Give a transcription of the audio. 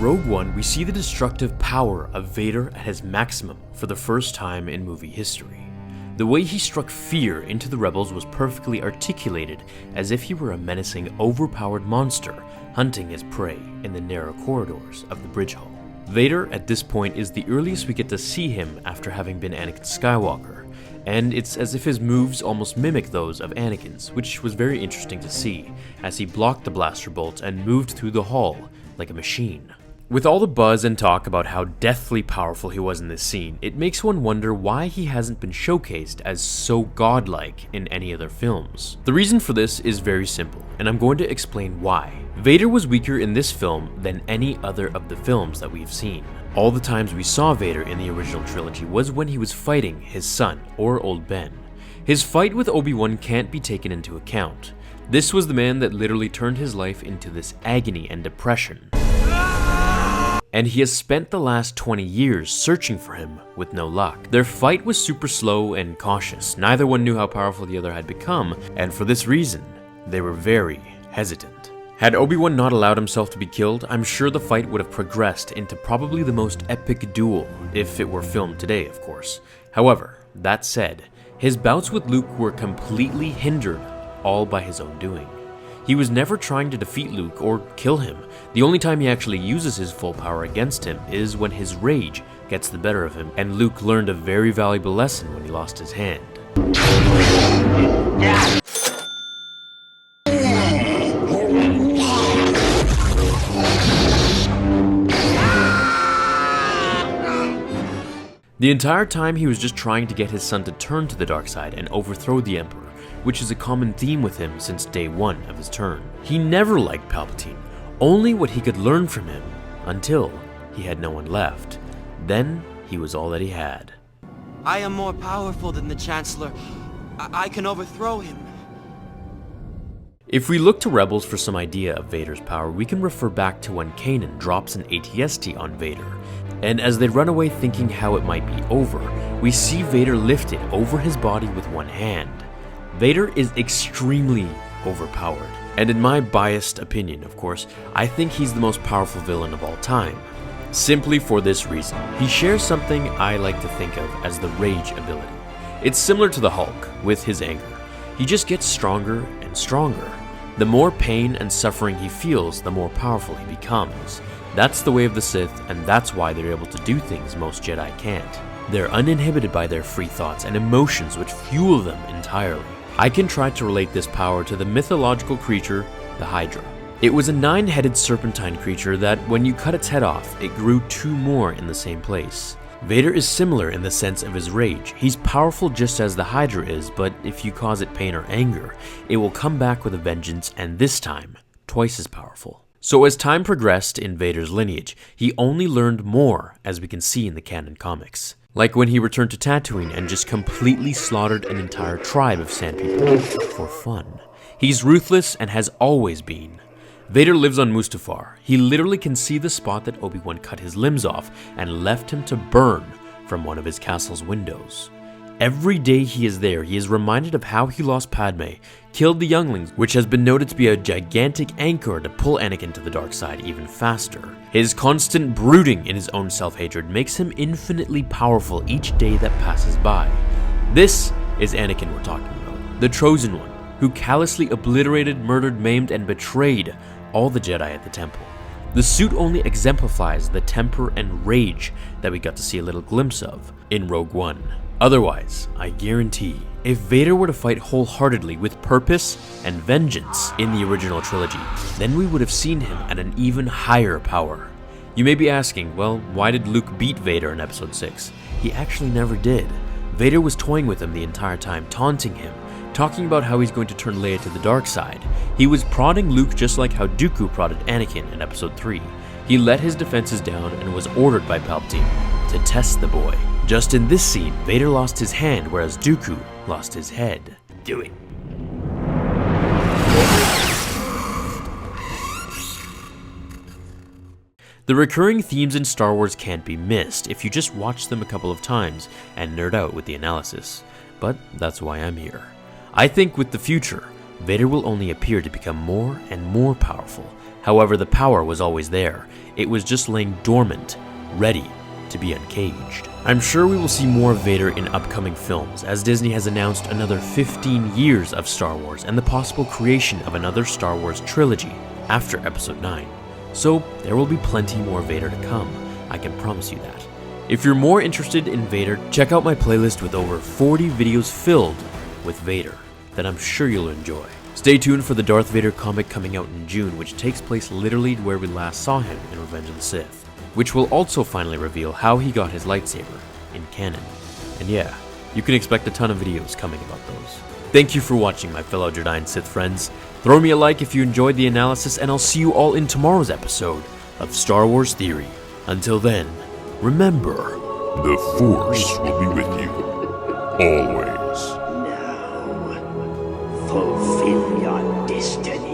Rogue One, we see the destructive power of Vader at his maximum for the first time in movie history. The way he struck fear into the rebels was perfectly articulated, as if he were a menacing, overpowered monster hunting his prey in the narrow corridors of the bridge hall. Vader, at this point, is the earliest we get to see him after having been Anakin Skywalker, and it's as if his moves almost mimic those of Anakin's, which was very interesting to see, as he blocked the blaster bolts and moved through the hall like a machine. With all the buzz and talk about how deathly powerful he was in this scene, it makes one wonder why he hasn't been showcased as so godlike in any other films. The reason for this is very simple, and I'm going to explain why. Vader was weaker in this film than any other of the films that we've seen. All the times we saw Vader in the original trilogy was when he was fighting his son, or Old Ben. His fight with Obi-Wan can't be taken into account. This was the man that literally turned his life into this agony and depression. And he has spent the last 20 years searching for him with no luck. Their fight was super slow and cautious. Neither one knew how powerful the other had become, and for this reason, they were very hesitant. Had Obi-Wan not allowed himself to be killed, I'm sure the fight would have progressed into probably the most epic duel, if it were filmed today, of course. However, that said, his bouts with Luke were completely hindered, all by his own doing. He was never trying to defeat Luke or kill him. The only time he actually uses his full power against him is when his rage gets the better of him, and Luke learned a very valuable lesson when he lost his hand. The entire time he was just trying to get his son to turn to the dark side and overthrow the Emperor, which is a common theme with him since day one of his turn. He never liked Palpatine, only what he could learn from him, until he had no one left. Then he was all that he had. I am more powerful than the Chancellor. I can overthrow him. If we look to Rebels for some idea of Vader's power, we can refer back to when Kanan drops an AT-ST on Vader, and as they run away thinking how it might be over, we see Vader lift it over his body with one hand. Vader is extremely overpowered, and in my biased opinion, of course, I think he's the most powerful villain of all time. Simply for this reason, he shares something I like to think of as the rage ability. It's similar to the Hulk with his anger. He just gets stronger and stronger. The more pain and suffering he feels, the more powerful he becomes. That's the way of the Sith, and that's why they're able to do things most Jedi can't. They're uninhibited by their free thoughts and emotions which fuel them entirely. I can try to relate this power to the mythological creature, the Hydra. It was a 9-headed serpentine creature that, when you cut its head off, it grew 2 more in the same place. Vader is similar in the sense of his rage. He's powerful just as the Hydra is, but if you cause it pain or anger, it will come back with a vengeance, and this time, twice as powerful. So as time progressed in Vader's lineage, he only learned more, as we can see in the canon comics. Like when he returned to Tatooine and just completely slaughtered an entire tribe of sand people for fun. He's ruthless and has always been. Vader lives on Mustafar. He literally can see the spot that Obi-Wan cut his limbs off and left him to burn from one of his castle's windows. Every day he is there, he is reminded of how he lost Padme, killed the younglings, which has been noted to be a gigantic anchor to pull Anakin to the dark side even faster. His constant brooding in his own self-hatred makes him infinitely powerful each day that passes by. This is Anakin we're talking about, the Chosen One, who callously obliterated, murdered, maimed, and betrayed all the Jedi at the temple. The suit only exemplifies the temper and rage that we got to see a little glimpse of in Rogue One. Otherwise, I guarantee, if Vader were to fight wholeheartedly with purpose and vengeance in the original trilogy, then we would have seen him at an even higher power. You may be asking, well, why did Luke beat Vader in Episode 6? He actually never did. Vader was toying with him the entire time, taunting him, talking about how he's going to turn Leia to the dark side. He was prodding Luke just like how Dooku prodded Anakin in Episode 3. He let his defenses down and was ordered by Palpatine to test the boy. Just in this scene, Vader lost his hand, whereas Dooku lost his head. Do it. The recurring themes in Star Wars can't be missed if you just watch them a couple of times and nerd out with the analysis. But that's why I'm here. I think with the future, Vader will only appear to become more and more powerful However, the power was always there. It was just laying dormant, ready to be uncaged. I'm sure we will see more of Vader in upcoming films, as Disney has announced another 15 years of Star Wars and the possible creation of another Star Wars trilogy after Episode 9. So there will be plenty more Vader to come, I can promise you that. If you're more interested in Vader, check out my playlist with over 40 videos filled with Vader that I'm sure you'll enjoy. Stay tuned for the Darth Vader comic coming out in June, which takes place literally where we last saw him in Revenge of the Sith, which will also finally reveal how he got his lightsaber in canon. And yeah, you can expect a ton of videos coming about those. Thank you for watching, my fellow Jedi and Sith friends. Throw me a like if you enjoyed the analysis, and I'll see you all in tomorrow's episode of Star Wars Theory. Until then, remember, The Force will be with you, always. Now, fulfill your destiny.